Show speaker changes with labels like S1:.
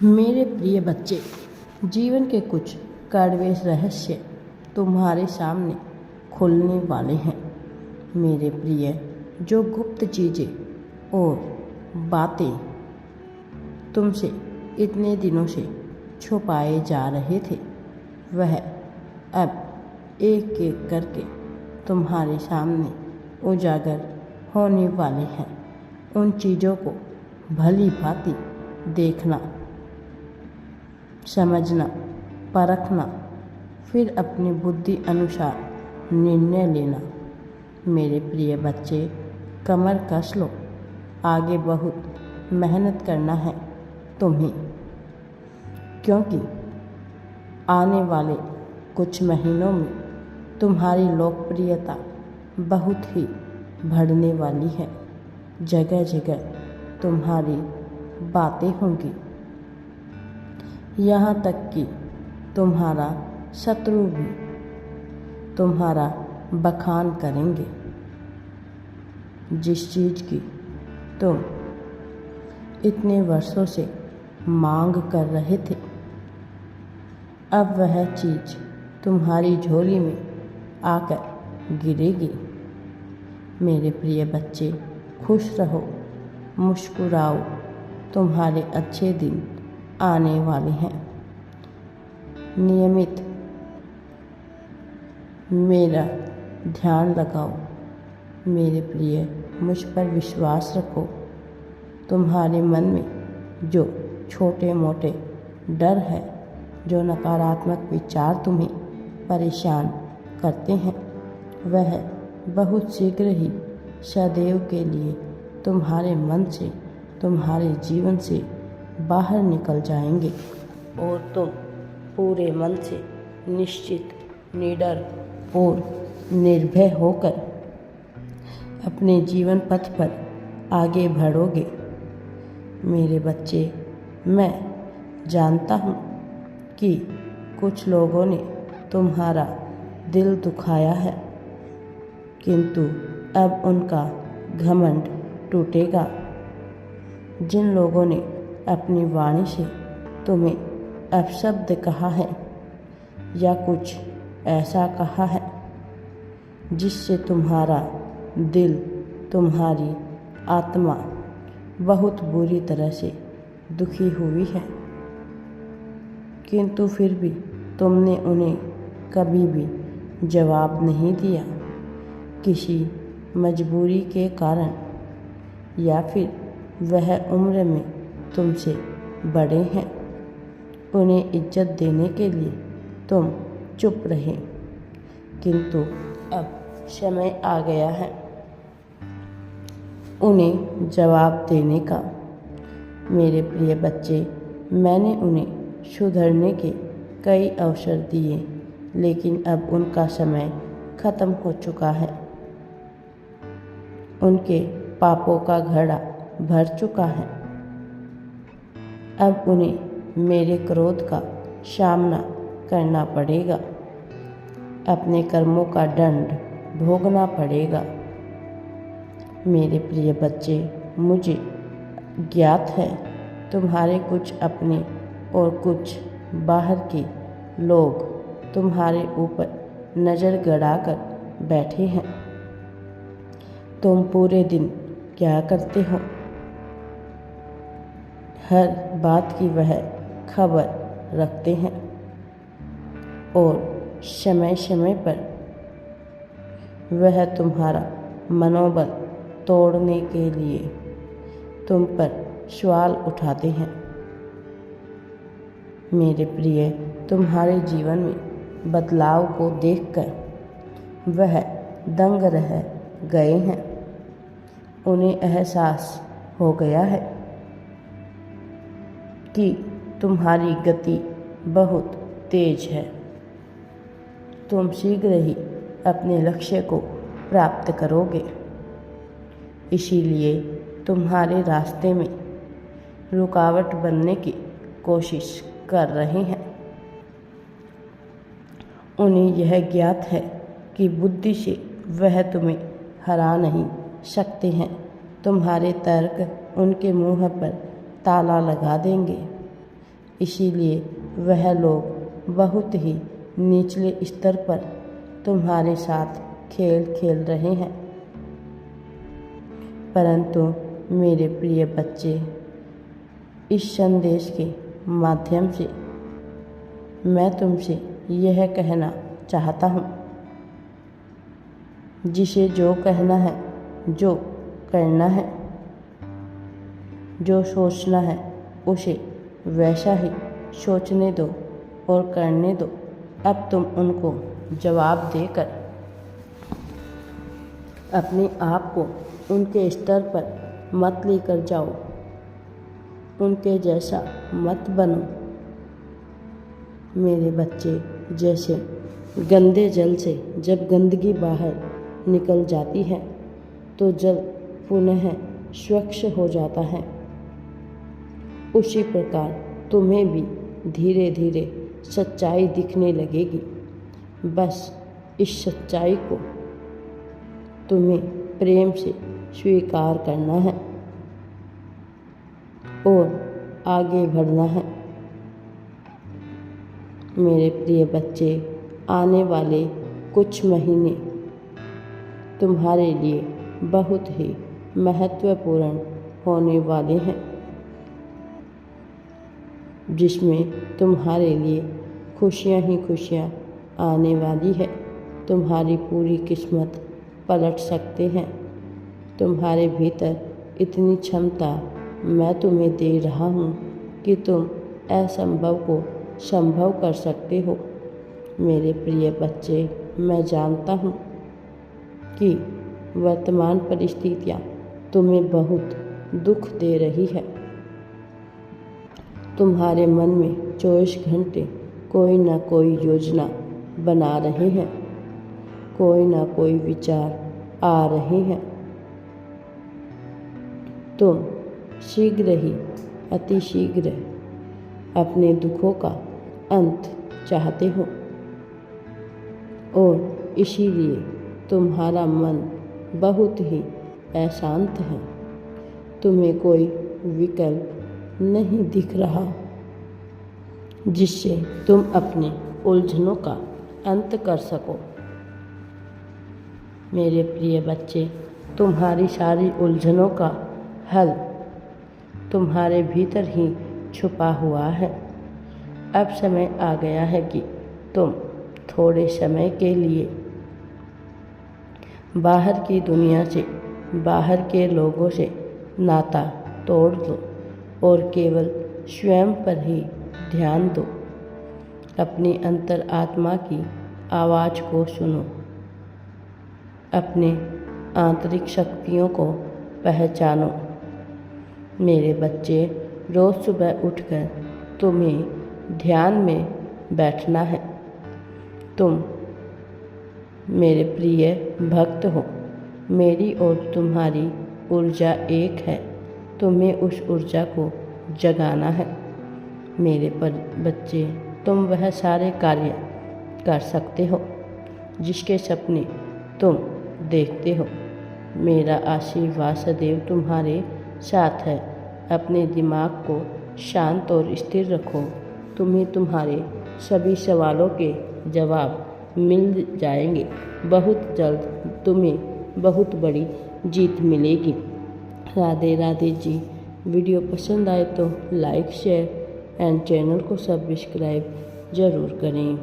S1: मेरे प्रिय बच्चे, जीवन के कुछ कड़वे रहस्य तुम्हारे सामने खुलने वाले हैं। मेरे प्रिय, जो गुप्त चीज़ें और बातें तुमसे इतने दिनों से छुपाए जा रहे थे, वह अब एक एक करके तुम्हारे सामने उजागर होने वाले हैं। उन चीज़ों को भली भांति देखना, समझना, परखना, फिर अपनी बुद्धि अनुसार निर्णय लेना। मेरे प्रिय बच्चे, कमर कस लो, आगे बहुत मेहनत करना है तुम्हें, क्योंकि आने वाले कुछ महीनों में तुम्हारी लोकप्रियता बहुत ही बढ़ने वाली है। जगह जगह तुम्हारी बातें होंगी, यहाँ तक कि तुम्हारा शत्रु भी तुम्हारा बखान करेंगे। जिस चीज़ की तुम इतने वर्षों से मांग कर रहे थे, अब वह चीज़ तुम्हारी झोली में आकर गिरेगी। मेरे प्रिय बच्चे, खुश रहो, मुस्कुराओ, तुम्हारे अच्छे दिन आने वाले हैं। नियमित मेरा ध्यान लगाओ। मेरे प्रिय, मुझ पर विश्वास रखो। तुम्हारे मन में जो छोटे मोटे डर है, जो नकारात्मक विचार तुम्हें परेशान करते हैं, वह बहुत शीघ्र ही सदैव के लिए तुम्हारे मन से, तुम्हारे जीवन से बाहर निकल जाएंगे और तुम पूरे मन से निश्चित, निडर और निर्भय होकर अपने जीवन पथ पर आगे बढ़ोगे। मेरे बच्चे, मैं जानता हूँ कि कुछ लोगों ने तुम्हारा दिल दुखाया है, किंतु अब उनका घमंड टूटेगा। जिन लोगों ने अपनी वाणी से तुम्हें अपशब्द कहा है या कुछ ऐसा कहा है जिससे तुम्हारा दिल, तुम्हारी आत्मा बहुत बुरी तरह से दुखी हुई है, किंतु फिर भी तुमने उन्हें कभी भी जवाब नहीं दिया। किसी मजबूरी के कारण या फिर वह उम्र में तुमसे बड़े हैं, उन्हें इज्जत देने के लिए तुम चुप रहे, किंतु अब समय आ गया है उन्हें जवाब देने का। मेरे प्रिय बच्चे, मैंने उन्हें सुधरने के कई अवसर दिए, लेकिन अब उनका समय खत्म हो चुका है। उनके पापों का घड़ा भर चुका है। अब उन्हें मेरे क्रोध का सामना करना पड़ेगा, अपने कर्मों का दंड भोगना पड़ेगा। मेरे प्रिय बच्चे, मुझे ज्ञात है तुम्हारे कुछ अपने और कुछ बाहर के लोग तुम्हारे ऊपर नज़र गड़ाकर बैठे हैं। तुम पूरे दिन क्या करते हो, हर बात की वह खबर रखते हैं और समय समय पर वह तुम्हारा मनोबल तोड़ने के लिए तुम पर सवाल उठाते हैं। मेरे प्रिय, तुम्हारे जीवन में बदलाव को देखकर वह दंग रह गए हैं। उन्हें एहसास हो गया है कि तुम्हारी गति बहुत तेज है। तुम शीघ्र ही अपने लक्ष्य को प्राप्त करोगे, इसीलिए तुम्हारे रास्ते में रुकावट बनने की कोशिश कर रहे हैं। उन्हें यह ज्ञात है कि बुद्धि से वह तुम्हें हरा नहीं सकते हैं। तुम्हारे तर्क उनके मुंह पर ताला लगा देंगे। इसीलिए वह लोग बहुत ही निचले स्तर पर तुम्हारे साथ खेल खेल रहे हैं। परंतु मेरे प्रिय बच्चे, इस संदेश के माध्यम से मैं तुमसे यह कहना चाहता हूँ, जिसे जो कहना है, जो करना है, जो सोचना है, उसे वैसा ही सोचने दो और करने दो। अब तुम उनको जवाब देकर अपने आप को उनके स्तर पर मत लेकर जाओ, उनके जैसा मत बनो। मेरे बच्चे, जैसे गंदे जल से जब गंदगी बाहर निकल जाती है तो जल पुनः स्वच्छ हो जाता है, उसी प्रकार तुम्हें भी धीरे धीरे सच्चाई दिखने लगेगी। बस इस सच्चाई को तुम्हें प्रेम से स्वीकार करना है और आगे बढ़ना है। मेरे प्रिय बच्चे, आने वाले कुछ महीने तुम्हारे लिए बहुत ही महत्वपूर्ण होने वाले हैं, जिसमें तुम्हारे लिए खुशियां ही खुशियां आने वाली है। तुम्हारी पूरी किस्मत पलट सकते हैं। तुम्हारे भीतर इतनी क्षमता मैं तुम्हें दे रहा हूँ कि तुम असंभव को संभव कर सकते हो। मेरे प्रिय बच्चे, मैं जानता हूँ कि वर्तमान परिस्थितियाँ तुम्हें बहुत दुख दे रही है। तुम्हारे मन में 24 घंटे कोई ना कोई योजना बना रहे हैं, कोई ना कोई विचार आ रहे हैं। तुम शीघ्र ही, अति शीघ्र अपने दुखों का अंत चाहते हो और इसीलिए तुम्हारा मन बहुत ही अशांत है। तुम्हें कोई विकल्प नहीं दिख रहा जिससे तुम अपने उलझनों का अंत कर सको। मेरे प्रिय बच्चे, तुम्हारी सारी उलझनों का हल तुम्हारे भीतर ही छुपा हुआ है। अब समय आ गया है कि तुम थोड़े समय के लिए बाहर की दुनिया से, बाहर के लोगों से नाता तोड़ दो और केवल स्वयं पर ही ध्यान दो। अपनी अंतर आत्मा की आवाज़ को सुनो, अपने आंतरिक शक्तियों को पहचानो। मेरे बच्चे, रोज़ सुबह उठकर तुम्हें ध्यान में बैठना है। तुम मेरे प्रिय भक्त हो। मेरी और तुम्हारी ऊर्जा एक है। तुम्हें उस ऊर्जा को जगाना है। मेरे बच्चे, तुम वह सारे कार्य कर सकते हो जिसके सपने तुम देखते हो। मेरा आशीर्वाद सदैव तुम्हारे साथ है। अपने दिमाग को शांत और स्थिर रखो। तुम्हें तुम्हारे सभी सवालों के जवाब मिल जाएंगे। बहुत जल्द तुम्हें बहुत बड़ी जीत मिलेगी। राधे राधे जी। वीडियो पसंद आए तो लाइक, शेयर एंड चैनल को सब्सक्राइब ज़रूर करें।